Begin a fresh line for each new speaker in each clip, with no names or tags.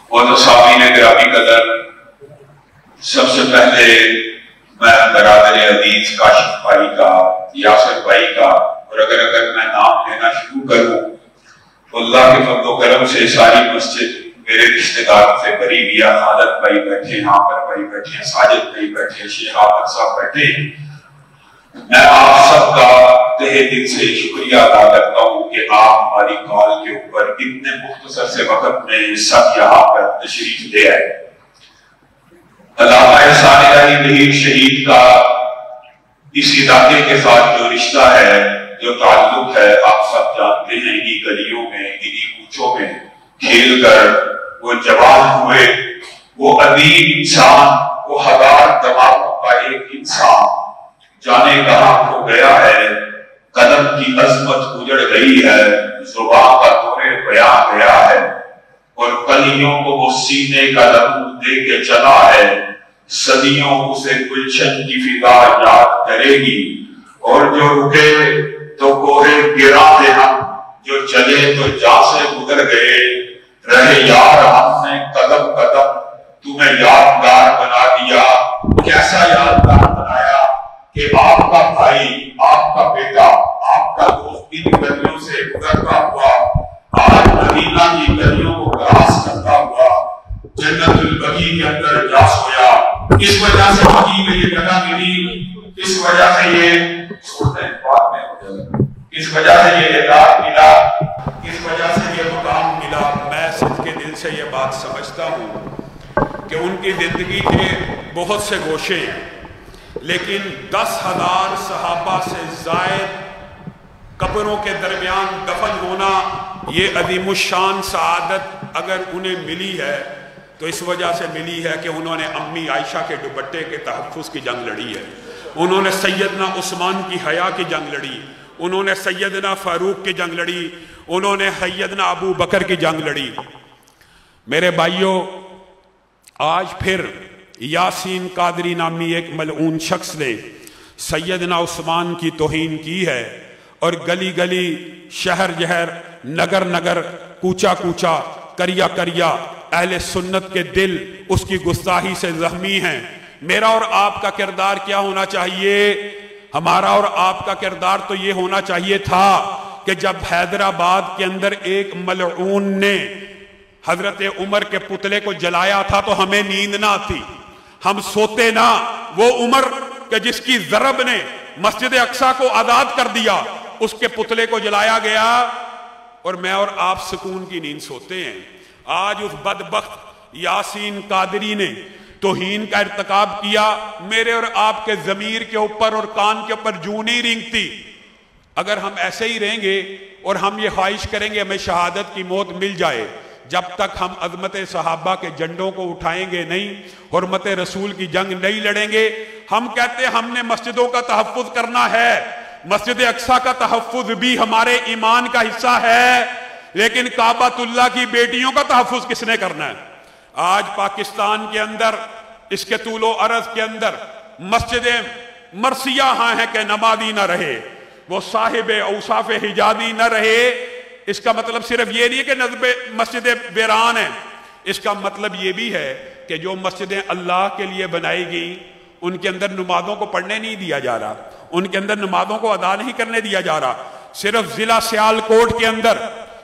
اور تو سامعین گرامی قدر، سب سے پہلے میں برادر عزیز کاشف بھائی کا، یاسر بھائی کا، اور اگر میں نام لینا شروع کروں تو اللہ کے فضل و کرم سے ساری مسجد میرے رشتہ داروں سے بری گیا۔ خالد بھائی بیٹھے، عامر بھائی بیٹھے، ساجد بھائی بیٹھے، شیخ احمد صاحب بیٹھے۔ میں آپ سب کا تہہ دل سے شکریہ ادا کرتا ہوں کہ آپ ہماری کال کے اوپر اتنے مختصر سے وقت میں سب یہاں پر تشریف لے آئے۔ علامہ احسان الہی ظہیر شہید کا اس علاقے کے ساتھ جو رشتہ ہے، جو تعلق ہے، آپ سب جانتے ہیں۔ انہی گلیوں میں، انہی کوچوں میں کھیل کر وہ جوان ہوئے، وہ ادیب انسان، وہ ہزار دماغوں کا ایک انسان جانے کہاں کھو گیا ہے۔ قلم کی عظمت اجڑ گئی ہے، زبان کا دور بیان گیا ہے، اور کلیوں کو وہ سینے کا لہو دے کے چلا ہے۔ صدیوں اسے گلشن کی فضا یاد کرے گی، اور جو رکے تو کوہے گرا دے ہم، جو چلے تو جا سے گزر گئے۔ رہے یار ہم نے قدم قدم، تمہیں یادگار بنا دیا۔ کیسا یادگار بنایا کہ آپ کا بھائی، آپ کا بیٹا، آپ کا دوست ان گلیوں سے گزرتا ہوا آج مدینہ کی گلیوں کو کراس کرتا ہوا جنت البقیع کے اندر جا سویا۔ اس وجہ سے بقیع میں یہ جگہ ملی، اس وجہ سے یہ اس وجہ سے یہ اعزاز ملا، اس وجہ سے یہ مقام ملا۔ میں سب کے دل سے یہ بات سمجھتا ہوں کہ ان کی زندگی کے بہت سے گوشے ہیں، لیکن 10,000 صحابہ سے زائد قبروں کے درمیان دفن ہونا، یہ عظیم الشان سعادت اگر انہیں ملی ہے تو اس وجہ سے ملی ہے کہ انہوں نے امی عائشہ کے دوپٹے کے تحفظ کی جنگ لڑی ہے، انہوں نے سیدنا عثمان کی حیا کی جنگ لڑی، انہوں نے سیدنا فاروق کی جنگ لڑی، انہوں نے سیدنا ابو بکر کی جنگ لڑی۔ میرے بھائیوں، آج پھر یاسین قادری نامی ایک ملعون شخص نے سیدنا عثمان کی توہین کی ہے، اور گلی گلی، شہر جہر، نگر نگر، کوچا کوچا، کریا کریا اہل سنت کے دل اس کی گستاخی سے زخمی ہیں۔ میرا اور آپ کا کردار کیا ہونا چاہیے؟ ہمارا اور آپ کا کردار تو یہ ہونا چاہیے تھا کہ جب حیدرآباد کے اندر ایک ملعون نے حضرت عمر کے پتلے کو جلایا تھا تو ہمیں نیند نہ آتی، ہم سوتے نہ۔ وہ عمر کہ جس کی ضرب نے مسجد اقصی کو آزاد کر دیا، اس کے پتلے کو جلایا گیا، اور میں اور آپ سکون کی نیند سوتے ہیں۔ آج اس بدبخت یاسین قادری نے توہین کا ارتکاب کیا، میرے اور آپ کے ضمیر کے اوپر اور کان کے اوپر جوں نہیں رینگتی۔ اگر ہم ایسے ہی رہیں گے اور ہم یہ خواہش کریں گے ہمیں شہادت کی موت مل جائے، جب تک ہم عظمت صحابہ کے جھنڈوں کو اٹھائیں گے نہیں، حرمت رسول کی جنگ نہیں لڑیں گے۔ ہم کہتے ہیں ہم نے مسجدوں کا تحفظ کرنا ہے، مسجد اقصی کا تحفظ بھی ہمارے ایمان کا حصہ ہے، لیکن کعبۃ اللہ کی بیٹیوں کا تحفظ کس نے کرنا ہے؟ آج پاکستان کے اندر، اس کے طول و عرض کے اندر مسجدیں مرثیہ ہاں ہیں کہ نمازی نہ رہے، وہ صاحب اوصاف حجازی نہ رہے۔ اس کا مطلب صرف یہ نہیں کہ نصب مسجد ویران ہیں، اس کا مطلب یہ بھی ہے کہ جو مسجدیں اللہ کے لیے بنائی گئیں ان کے اندر نمازوں کو پڑھنے نہیں دیا جا رہا، ان کے اندر نمازوں کو ادا نہیں کرنے دیا جا رہا۔ صرف ضلع سیالکوٹ کے اندر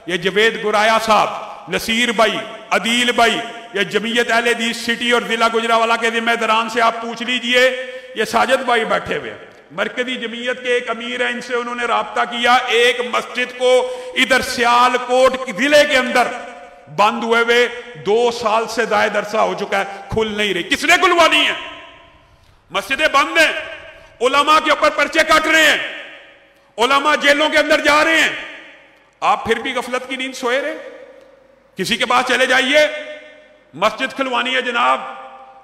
یہ جوید گرایا صاحب، نصیر بھائی، عدیل بھائی، یہ جمعیت اہل حدیث سٹی اور ضلع گجرانوالہ کے ذمہ داران سے آپ پوچھ لیجئے، یہ ساجد بھائی بیٹھے ہوئے مرکزی جمعیت کے ایک امیر ہیں، ان سے انہوں نے رابطہ کیا، ایک مسجد کو ادھر سیالکوٹ ضلع کے اندر بند ہوئے 2 سال سے زائد عرصہ ہو چکا ہے، کھل نہیں رہی۔ کس نے کھلوانی ہے؟ مسجدیں بند ہیں، علماء کے اوپر پرچے کٹ رہے ہیں، علماء جیلوں کے اندر جا رہے ہیں، آپ پھر بھی غفلت کی نیند سوئے رہے۔ کسی کے پاس چلے جائیے، مسجد کھلوانی ہے جناب،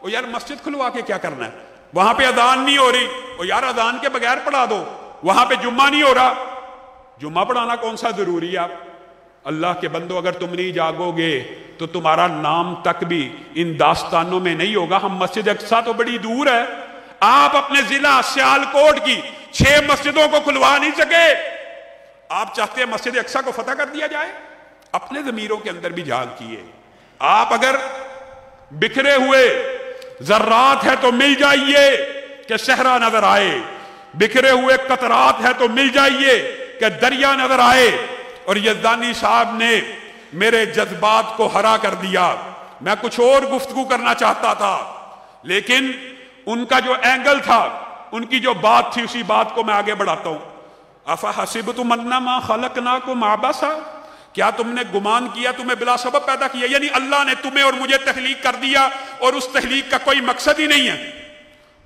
وہ یار مسجد کھلوا کے کیا کرنا ہے؟ وہاں پہ اذان نہیں ہو رہی، وہ یار اذان کے بغیر پڑھا دو۔ وہاں پہ جمعہ نہیں ہو رہا، جمعہ پڑھانا کون سا ضروری ہے؟ اللہ کے بندو، اگر تم نہیں جاگو گے تو تمہارا نام تک بھی ان داستانوں میں نہیں ہوگا۔ ہم مسجد اقصی تو بڑی دور ہے، آپ اپنے ضلع سیالکوٹ کی 6 مسجدوں کو کھلوا نہیں سکے، آپ چاہتے ہیں مسجد اقصی کو فتح کر دیا جائے؟ اپنے ضمیروں کے اندر بھی جھانک کیے، آپ اگر بکھرے ہوئے ذرات ہے تو مل جائیے کہ صحرا نظر آئے، بکھرے ہوئے قطرات ہے تو مل جائیے کہ دریا نظر آئے۔ اور یزدانی صاحب نے میرے جذبات کو ہرا کر دیا۔ میں کچھ اور گفتگو کرنا چاہتا تھا، لیکن ان کا جو اینگل تھا، ان کی جو بات تھی، اسی بات کو میں آگے بڑھاتا ہوں۔ افحسبتم انما خلقناکم عبثا، کیا تم نے گمان کیا تمہیں بلا سبب پیدا کیا؟ یعنی اللہ نے تمہیں اور مجھے تخلیق کر دیا اور اس تخلیق کا کوئی مقصد ہی نہیں ہے۔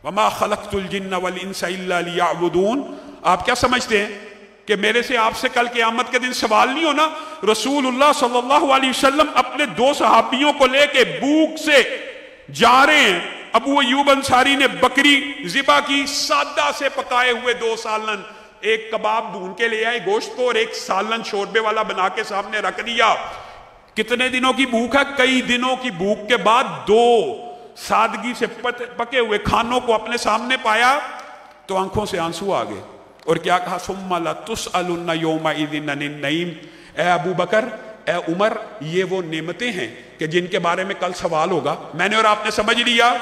وما خلقت الجن والانس الا لیعبدون، آپ کیا سمجھتے ہیں کہ میرے سے آپ سے کل قیامت کے دن سوال نہیں ہونا؟ رسول اللہ صلی اللہ علیہ وسلم اپنے 2 صحابیوں کو لے کے بھوک سے جا رہے ہیں۔ ابو ایوب انصاری نے بکری ذبح کی، سادہ سے پکائے ہوئے 2 سالن، ایک کباب ڈھونڈ کے لے آئے گوشت کو، اور ایک سالن شوربے والا بنا کے سامنے رکھ دیا۔ کتنے دنوں کی بھوک ہے؟ کئی دنوں کی بھوک کے بعد 2 سادگی سے پکے ہوئے کھانوں کو اپنے سامنے پایا تو آنکھوں سے آنسو آ گئے، اور کیا کہا؟ ثم لتسألن یومئذ عن النعیم۔ اے ابو بکر، اے عمر، یہ وہ نعمتیں ہیں کہ جن کے بارے میں کل سوال ہوگا۔ میں نے اور آپ نے سمجھ لیا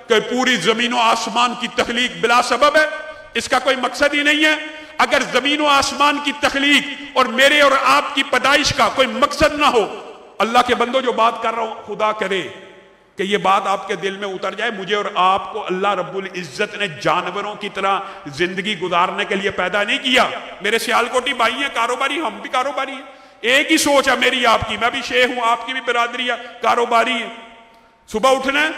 کہ پوری زمین و آسمان کی تخلیق بلا سبب ہے، اس کا کوئی مقصد ہی نہیں ہے۔ اگر زمین و آسمان کی تخلیق اور میرے اور آپ کی پیدائش کا کوئی مقصد نہ ہو، اللہ کے بندوں جو بات کر رہا ہوں، خدا کرے کہ یہ بات آپ کے دل میں اتر جائے، مجھے اور آپ کو اللہ رب العزت نے جانوروں کی طرح زندگی گزارنے کے لیے پیدا نہیں کیا۔ میرے سیالکوٹی بھائی ہیں کاروباری، ہم بھی کاروباری ہیں، ایک ہی سوچ ہے میری آپ کی، میں بھی شیخ ہوں، آپ کی بھی برادری ہے، کاروباری ہے۔ صبح اٹھنا ہے،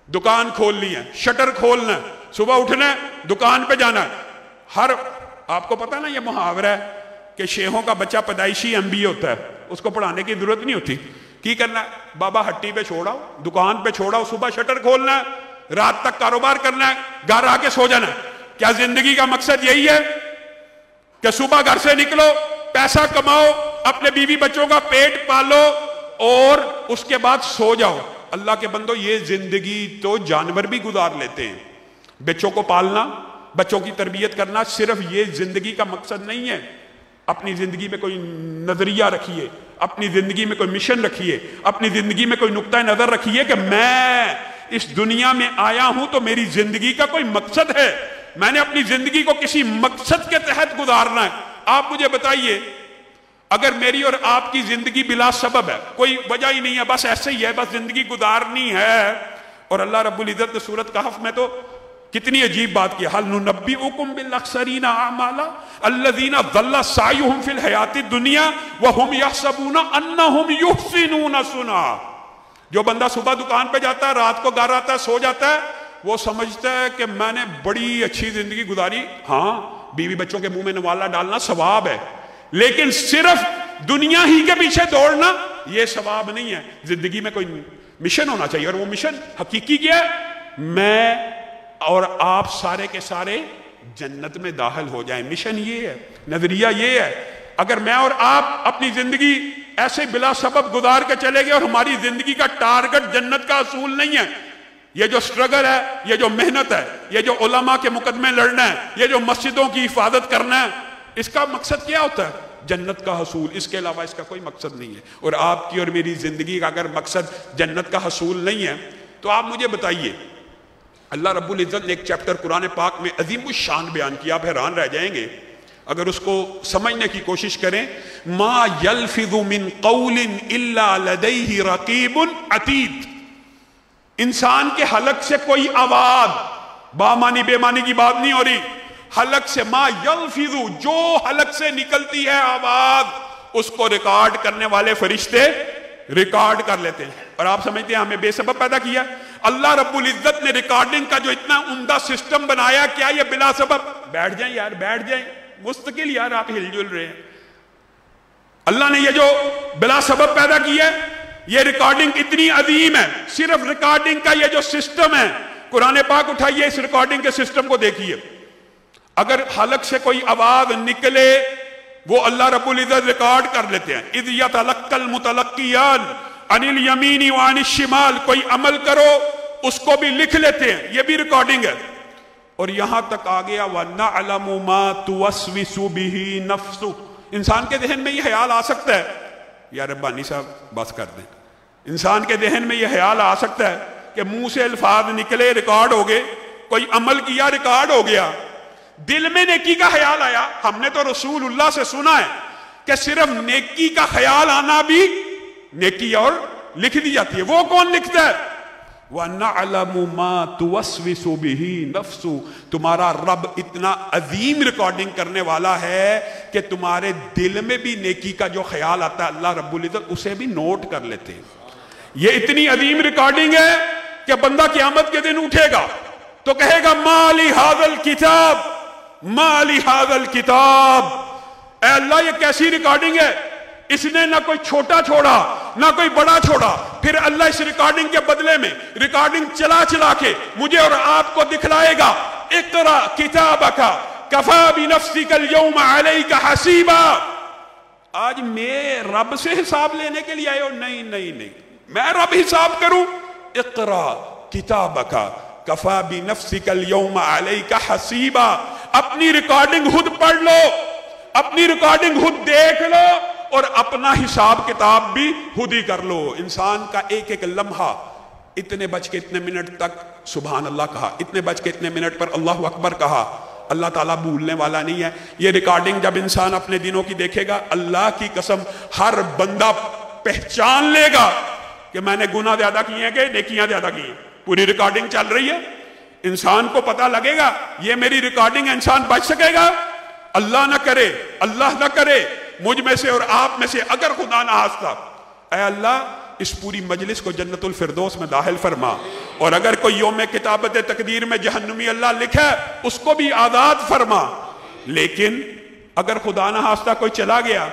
دکان کھولنی ہے، شٹر کھولنا ہے، صبح اٹھنا ہے، دکان پہ جانا ہے۔ آپ کو پتا نا یہ محاورہ ہے کہ شیخوں کا بچہ پیدائشی MBA ہوتا ہے، اس کو پڑھانے کی ضرورت نہیں ہوتی۔ کی کرنا ہے؟ بابا ہٹی پہ چھوڑاؤ، دکان پہ چھوڑاؤ، صبح شٹر کھولنا ہے، رات تک کاروبار کرنا ہے، گھر آ کے سو جانا ہے۔ کیا زندگی کا مقصد یہی ہے کہ صبح گھر سے نکلو، پیسہ کماؤ، اپنے بیوی بچوں کا پیٹ پالو اور اس کے بعد سو جاؤ؟ اللہ کے بندو، یہ زندگی تو جانور بھی گزار لیتے ہیں۔ بچوں کو پالنا، بچوں کی تربیت کرنا صرف یہ زندگی کا مقصد نہیں ہے۔ اپنی زندگی میں کوئی نظریہ رکھیے، اپنی زندگی میں کوئی مشن رکھیے، اپنی زندگی میں کوئی نقطہ نظر رکھیے کہ میں اس دنیا میں آیا ہوں تو میری زندگی کا کوئی مقصد ہے، میں نے اپنی زندگی کو کسی مقصد کے تحت گزارنا ہے۔ آپ مجھے بتائیے، اگر میری اور آپ کی زندگی بلا سبب ہے، کوئی وجہ ہی نہیں ہے، بس ایسے ہی ہے، بس زندگی گزارنی ہے، اور اللہ رب العزت نے سورۃ کہف میں تو کتنی عجیب بات کی، هل ننبئکم بالاخسرین اعمالا الذین ضل سعیہم فی الحیاۃ الدنیا وہم یحسبون انہم یحسنون صنعا۔ جو بندہ صبح دکان پہ جاتا ہے، رات کو گھر آتا ہے، سو جاتا ہے، وہ سمجھتا ہے کہ میں نے بڑی اچھی زندگی گزاری۔ ہاں، بیوی بچوں کے منہ میں نوالا ڈالنا ثواب ہے، لیکن صرف دنیا ہی کے پیچھے دوڑنا یہ ثواب نہیں ہے۔ زندگی میں کوئی مشن ہونا چاہیے، اور وہ مشن حقیقی کیا ہے؟ میں اور آپ سارے کے سارے جنت میں داخل ہو جائیں۔ مشن یہ ہے، نظریہ یہ ہے۔ اگر میں اور آپ اپنی زندگی ایسے بلا سبب گزار کے چلے گئے اور ہماری زندگی کا ٹارگٹ جنت کا حصول نہیں ہے، یہ جو سٹرگل ہے، یہ جو محنت ہے، یہ جو علماء کے مقدمے لڑنا ہے، یہ جو مسجدوں کی حفاظت کرنا ہے، اس کا مقصد کیا ہوتا ہے؟ جنت کا حصول، اس کے علاوہ اس کا کوئی مقصد نہیں ہے۔ اور آپ کی اور میری زندگی کا اگر مقصد جنت کا حصول نہیں ہے تو آپ مجھے بتائیے، اللہ رب العزت نے ایک چیپٹر قرآن پاک میں عظیم الشان بیان کیا، آپ حیران رہ جائیں گے اگر اس کو سمجھنے کی کوشش کریں۔ ما یلفظ من قول الا لدیہ رقیب عتید، انسان کے حلق سے کوئی آواز، بامانی بے معنی کی بات نہیں ہو رہی، حلق سے، ما یلفظ، جو حلق سے نکلتی ہے آواز، اس کو ریکارڈ کرنے والے فرشتے ریکارڈ کر لیتے ہیں۔ اور آپ سمجھتے ہیں ہمیں بے سبب پیدا کیا؟ اللہ رب العزت نے ریکارڈنگ کا جو اتنا عمدہ سسٹم بنایا، کیا یہ بلا سبب؟ بیٹھ جائیں یار، بیٹھ جائیں، مستقل یار آپ ہل جل رہے ہیں۔ اللہ نے یہ جو بلا سبب پیدا کیا ہے، یہ ریکارڈنگ اتنی عظیم ہے، صرف ریکارڈنگ کا یہ جو سسٹم ہے، قرآن پاک اٹھائیے، اس ریکارڈنگ کے سسٹم کو دیکھیے۔ اگر حلق سے کوئی آواز نکلے، وہ اللہ رب العزت ریکارڈ کر لیتے ہیں۔ اذ یتلقی المتلقیان عن الیمین وعن الشمال، کوئی عمل کرو اس کو بھی لکھ لیتے ہیں، یہ بھی ریکارڈنگ ہے۔ اور یہاں تک آ گیا وَنَعْلَمُ مَا تُوَسْوِسُ بِهِ نَفْسُ، انسان کے ذہن میں یہ خیال آ سکتا ہے، یا ربانی صاحب بس کر دیں، انسان کے ذہن میں یہ خیال آ سکتا ہے کہ منہ سے الفاظ نکلے ریکارڈ ہو گئے، کوئی عمل کیا ریکارڈ ہو گیا، دل میں نیکی کا خیال آیا۔ ہم نے تو رسول اللہ سے سنا ہے کہ صرف نیکی کا خیال آنا بھی نیکی اور لکھ دی جاتی ہے۔ وہ کون لکھتا ہے؟ وَنَعْلَمُ مَا تُوَسْوِسُ بِهِ نَفْسُ، تمہارا رب اتنا عظیم ریکارڈنگ کرنے والا ہے کہ تمہارے دل میں بھی نیکی کا جو خیال آتا ہے اللہ رب العزت اسے بھی نوٹ کر لیتے ہیں۔ یہ اتنی عظیم ریکارڈنگ ہے کہ بندہ قیامت کے دن اٹھے گا تو کہے گا مَا لِي هَذَا الْكِتَابِ مَا لِي هَذَا الْكِتَابِ، اے اللہ یہ کیسی ریکارڈنگ ہے، اس نے نہ کوئی چھوٹا چھوڑا نہ کوئی بڑا چھوڑا۔ پھر اللہ اس ریکارڈنگ کے بدلے میں ریکارڈنگ چلا چلا کے مجھے اور آپ کو دکھلائے گا اقرا کتابک کفا بنفسک اليوم علیک حسیبا۔ آج میں رب سے حساب لینے کے لیے آئے ہو؟ نہیں نہیں نہیں، میں رب حساب کروں؟ اقرا کتابک کفا بنفسک اليوم علیک حسیبا۔ اپنی ریکارڈنگ خود پڑھ لو، اپنی ریکارڈنگ خود دیکھ لو، اور اپنا حساب کتاب بھی خود ہی کر لو۔ انسان کا ایک ایک لمحہ، اتنے بج کے اتنے منٹ تک سبحان اللہ کہا، اتنے بج کے اتنے منٹ پر اللہ اکبر کہا، اللہ تعالیٰ بھولنے والا نہیں ہے۔ یہ ریکارڈنگ جب انسان اپنے دنوں کی دیکھے گا، اللہ کی قسم ہر بندہ پہچان لے گا کہ میں نے گناہ زیادہ کیے ہیں کہ نیکیاں زیادہ کی ہیں۔ پوری ریکارڈنگ چل رہی ہے، انسان کو پتہ لگے گا یہ میری ریکارڈنگ ہے۔ انسان بچ سکے گا؟ اللہ نہ کرے، اللہ نہ کرے مجھ میں سے اور آپ میں سے اگر خدا نہ خواستہ، اے اللہ اس پوری مجلس کو جنت الفردوس میں داخل فرما، اور اگر کوئی یوم کتابت تقدیر میں جہنمی اللہ لکھے اس کو بھی آزاد فرما۔ لیکن اگر خدا نہ خواستہ کوئی چلا گیا،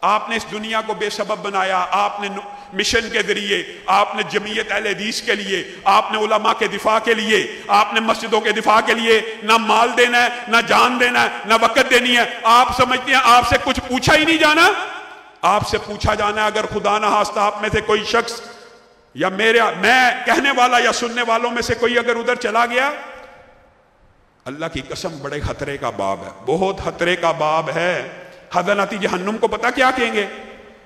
آپ نے اس دنیا کو بے سبب بنایا، آپ نے مشن کے ذریعے، آپ نے جمعیت اہل حدیث کے لیے، آپ نے علماء کے دفاع کے لیے، آپ نے مسجدوں کے دفاع کے لیے نہ مال دینا ہے، نہ جان دینا ہے، نہ وقت دینی ہے۔ آپ سمجھتے ہیں آپ سے کچھ پوچھا ہی نہیں جانا؟ آپ سے پوچھا جانا ہے۔ اگر خدا نہ خواستہ آپ میں سے کوئی شخص یا میں کہنے والا یا سننے والوں میں سے کوئی اگر ادھر چلا گیا، اللہ کی قسم بڑے خطرے کا باب ہے، بہت خطرے کا باب ہے۔ حضرات جہنم کو پتہ کیا کہیں گے؟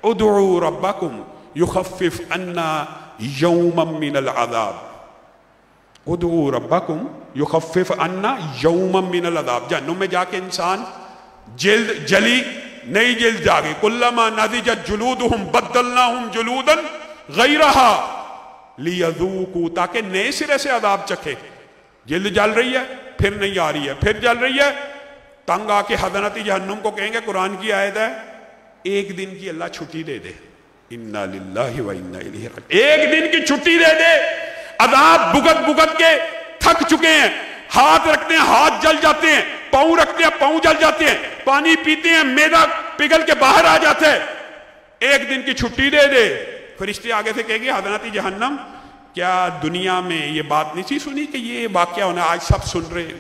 ادعوا ربکم یخفف عنا یوما من العذاب، ادعوا ربکم یخفف عنا یوما من العذاب۔ جہنم میں جا کے انسان جلد جلی، نئی جلد جاگے، کلما نضجت جلودہم بدلناہم جلودا غیرہا لیذوقوا، تاکہ نئے سرے سے عذاب چکھے۔ جلد جل رہی ہے، پھر نہیں آ رہی ہے، پھر جل رہی ہے، تنگ آ کے حضرت جہنم کو کہیں گے، قرآن کی آیت ہے ایک دن کی اللہ چھٹی دے دے، انا للہ و انا الیہ راجعون، ایک دن کی چھٹی دے دے۔ عذاب بھگت بھگت کے تھک چکے ہیں، ہاتھ رکھتے ہیں ہاتھ جل جاتے ہیں، پاؤں رکھتے ہیں پاؤں جل جاتے ہیں، پانی پیتے ہیں معدہ پگھل کے باہر آ جاتا ہے، ایک دن کی چھٹی دے دے۔ فرشتے آگے سے کہیں گے حضرت جہنم کیا دنیا میں یہ بات نہیں تھی سنی کہ یہ واقعہ ہونا، آج سب سن رہے ہیں،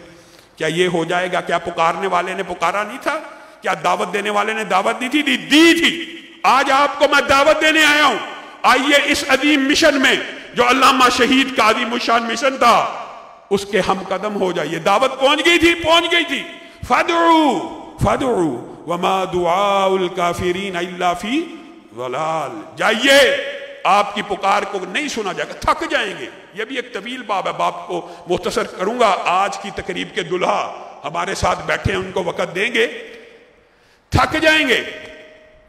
کیا یہ ہو جائے گا؟ کیا پکارنے والے نے پکارا نہیں تھا؟ کیا دعوت دینے والے نے دعوت نہیں تھی؟ دی تھی۔ آج آپ کو میں دعوت دینے آیا ہوں، آئیے اس عظیم مشن میں جو علامہ شہید کا عظیم الشان مشن تھا اس کے ہم قدم ہو جائیے۔ دعوت پہنچ گئی تھی۔ فَادْعُوا وَمَا دُعَاءُ الْكَافِرِينَ إِلَّا فِي ضَلَالٍ، جائیے، آپ کی پکار کو نہیں سنا جائے گا، تھک جائیں گے۔ یہ بھی ایک طویل باب ہے، باب کو مختصر کروں گا۔ آج کی تقریب کے دلہا ہمارے ساتھ بیٹھے ہیں، ان کو وقت دیں گے، تھک جائیں گے۔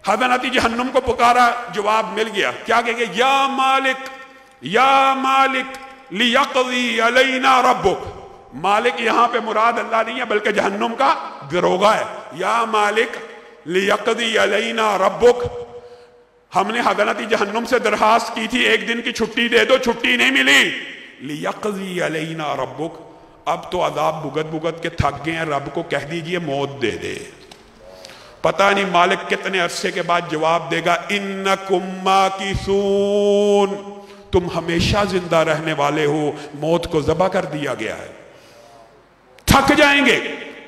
حضرت جہنم کو پکارا، جواب مل گیا، کیا کہیں گے؟ یا مالک لیقضی علینا ربک۔ مالک یہاں پہ مراد اللہ نہیں ہے بلکہ جہنم کا دروغہ ہے۔ یا مالک لیقضی علینا ربک، ہم نے حضرت جہنم سے درخواست کی تھی ایک دن کی چھٹی دے دو، چھٹی نہیں ملی۔ لیقضی علینا ربک، اب تو عذاب بھگت بھگت کے تھک گئے ہیں، رب کو کہہ دیجئے موت دے دے۔ پتہ نہیں مالک کتنے عرصے کے بعد جواب دے گا، انکم ماکثون، تم ہمیشہ زندہ رہنے والے ہو، موت کو ذبح کر دیا گیا ہے۔ تھک جائیں گے،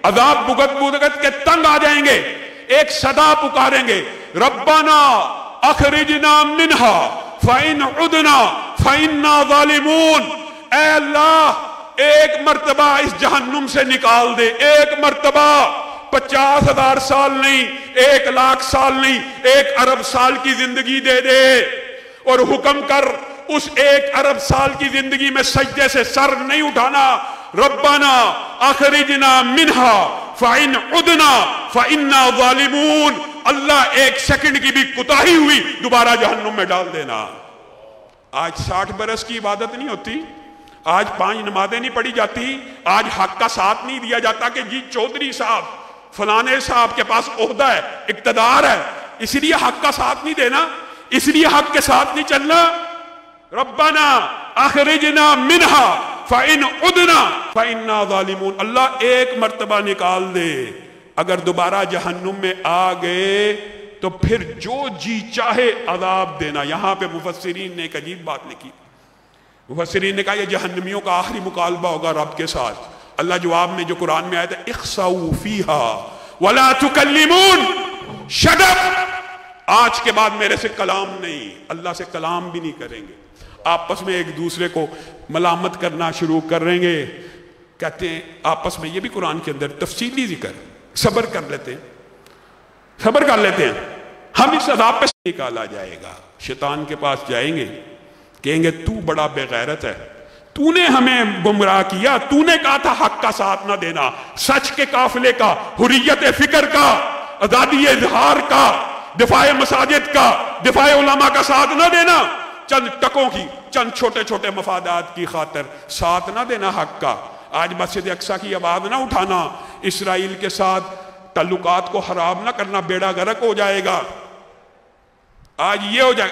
عذاب بھگت بھگت کے تنگ آ جائیں گے، ایک صدا پکاریں گے، ربنا اخرجنا منہا فَإِنْ عُدْنَا فَإِنَّا ظَالِمُونَ، اے اللہ ایک مرتبہ اس جہنم سے نکال دے، ایک مرتبہ، 50,000 سال نہیں، 1,00,000 سال نہیں، 1 ارب سال کی زندگی دے دے۔ اور حکم کر اس 1 ارب سال کی زندگی میں سجدے سے سر نہیں اٹھانا. ربنا اخرجنا منہا فإن عدنا فإنا ظالمون. اللہ 1 سیکنڈ کی بھی کوتاہی ہوئی دوبارہ جہنم میں ڈال دینا. آج 60 برس کی عبادت نہیں ہوتی, آج 5 نمازیں نہیں پڑھی جاتی, آج حق کا ساتھ نہیں دیا جاتا کہ جی چودھری صاحب فلانے صاحب کے پاس عہدہ ہے, اقتدار ہے, اس لیے حق کا ساتھ نہیں دینا, اس لیے حق کے ساتھ نہیں چلنا. ربنا اخرجنا منہا فإن عدنا فإنا ظالمون. اللہ 1 مرتبہ نکال دے, اگر دوبارہ جہنم میں آ گئے تو پھر جو جی چاہے عذاب دینا. یہاں پہ مفسرین نے ایک عجیب بات لکھی. مفسرین نے کہا یہ جہنمیوں کا آخری مکالمہ ہوگا رب کے ساتھ. اللہ جواب میں جو قرآن میں آیا تھا اخسؤوا فیہا ولا تکلمون, شٹ اپ, آج کے بعد میرے سے کلام نہیں. اللہ سے کلام بھی نہیں کریں گے, آپس میں ایک دوسرے کو ملامت کرنا شروع کریں گے. کہتے ہیں آپس میں, یہ بھی قرآن کے اندر تفصیلی ذکر, صبر کر لیتے ہیں, صبر کر لیتے ہیں, ہم اس عذاب پہ نکالا جائے گا. شیطان کے پاس جائیں گے, کہیں گے تو بڑا بے غیرت ہے, تو نے ہمیں گمراہ کیا, تو نے کہا تھا حق کا ساتھ نہ دینا, سچ کے قافلے کا, حریت فکر کا, آزادی اظہار کا, دفاع مساجد کا, دفاع علماء کا ساتھ نہ دینا, چند ٹکوں کی, چند چھوٹے چھوٹے مفادات کی خاطر ساتھ نہ دینا حق کا. آج مسجد اقصیٰ کی آواز نہ اٹھانا, اسرائیل کے ساتھ تعلقات کو خراب نہ کرنا, بیڑا غرق ہو جائے گا. آج یہ ہو جائے,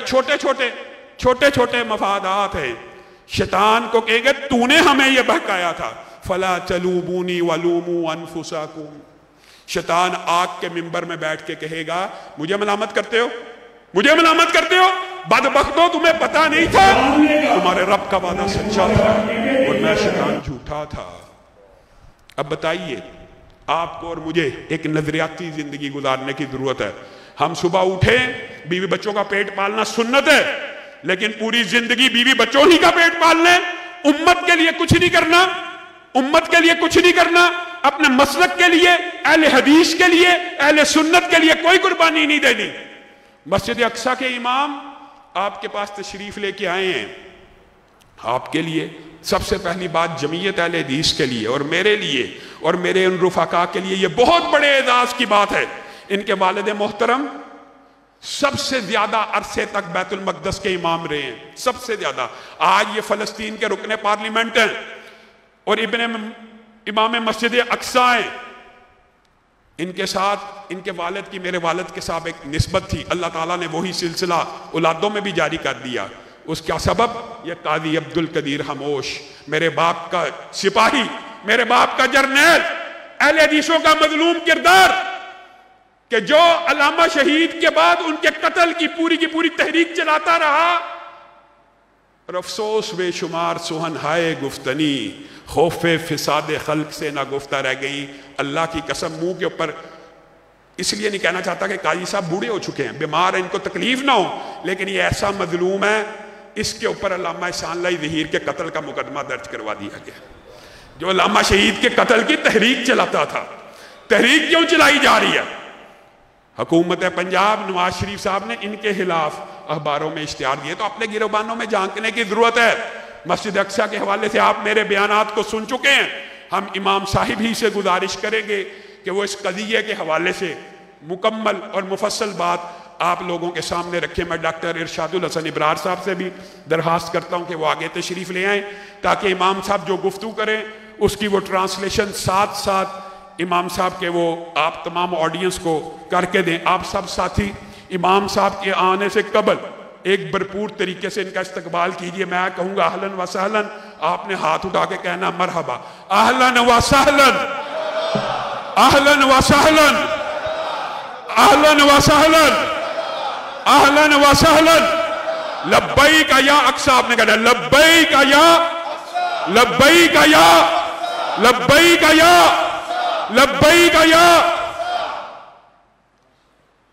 چھوٹے چھوٹے مفادات ہیں. شیطان کو کہیں گے تو نے ہمیں یہ بہکایا تھا, فلا تلومونی ولوموا انفسکم. شیطان آگ کے منبر میں بیٹھ کے کہے گا مجھے ملامت کرتے ہو, مجھے ملامت کرتے ہو, بدبختو تمہیں پتا نہیں تھا, تمہارے رب کا وعدہ سچا تھا اور میں شیطان جھوٹا تھا. اب بتائیے آپ کو اور مجھے ایک نظریاتی زندگی گزارنے کی ضرورت ہے. ہم صبح اٹھیں, بیوی بچوں کا پیٹ پالنا سنت ہے, لیکن پوری زندگی بیوی بچوں ہی کا پیٹ پال لیں, امت کے لیے کچھ نہیں کرنا, امت کے لیے کچھ نہیں کرنا, اپنے مسلک کے لیے, اہل حدیث کے لیے, اہل سنت کے لیے کوئی قربانی نہیں دینی. مسجد اقصیٰ کے امام آپ کے پاس تشریف لے کے آئے ہیں. آپ کے لیے سب سے پہلی بات جمعیت اہل حدیث کے لیے اور میرے لیے اور میرے ان رفقا کے لیے یہ بہت بڑے اعزاز کی بات ہے. ان کے والد محترم سب سے زیادہ عرصے تک بیت المقدس کے امام رہے ہیں, سب سے زیادہ. آج یہ فلسطین کے رکن پارلیمنٹ ہیں اور امام مسجد اقصیٰ ہیں. ان کے ساتھ ان کے والد کی میرے والد کے ساتھ ایک نسبت تھی, اللہ تعالیٰ نے وہی سلسلہ اولادوں میں بھی جاری کر دیا. اس کا سبب یہ قاضی عبدالقدیر خاموش, میرے باپ کا سپاہی, میرے باپ کا جرنیل, اہل حدیثوں کا مظلوم کردار, کہ جو علامہ شہید کے بعد ان کے قتل کی پوری تحریک چلاتا رہا. اور افسوس بے شمار سہن ہائے گفتنی, خوف فساد خلق سے نہ گفتہ رہ گئی. اللہ کی قسم منہ کے اوپر اس لیے نہیں کہنا چاہتا کہ قاضی صاحب بوڑھے ہو چکے ہیں, بیمار ہیں, ان کو تکلیف نہ ہو, لیکن یہ ایسا مظلوم ہے, اس کے اوپر علامہ احسان اللہ ظہیر کے قتل کا مقدمہ درج کروا دیا گیا, جو علامہ شہید کے قتل کی تحریک چلاتا تھا. تحریک کیوں چلائی جا رہی ہے؟ حکومت پنجاب نواز شریف صاحب نے ان کے خلاف اخباروں میں اشتہار دیے, تو اپنے گروبانوں میں جھانکنے کی ضرورت ہے. مسجد اقصیٰ کے حوالے سے آپ میرے بیانات کو سن چکے ہیں. ہم امام صاحب ہی سے گزارش کریں گے کہ وہ اس قضیے کے حوالے سے مکمل اور مفصل بات آپ لوگوں کے سامنے رکھیں. میں ڈاکٹر ارشاد الحسن ابرار صاحب سے بھی درخواست کرتا ہوں کہ وہ آگے تشریف لے آئیں, تاکہ امام صاحب جو گفتگو کریں اس کی وہ ٹرانسلیشن ساتھ ساتھ امام صاحب کے وہ آپ تمام آڈینس کو کر کے دیں. آپ سب ساتھی امام صاحب کے آنے سے قبل ایک بھرپور طریقے سے ان کا استقبال کیجئے. میں کہوں گا اہلاً و سہلاً, آپ نے ہاتھ اٹھا کے کہنا مرحبا, اہلاً و سہلاً, اہلاً و سہلاً, اہلاً و سہلاً, اہلاً و سہلاً. لبیک یا اقصیٰ, آپ نے کہا لبیک یا, لبیک یا, لبیک یا, لبیک یا.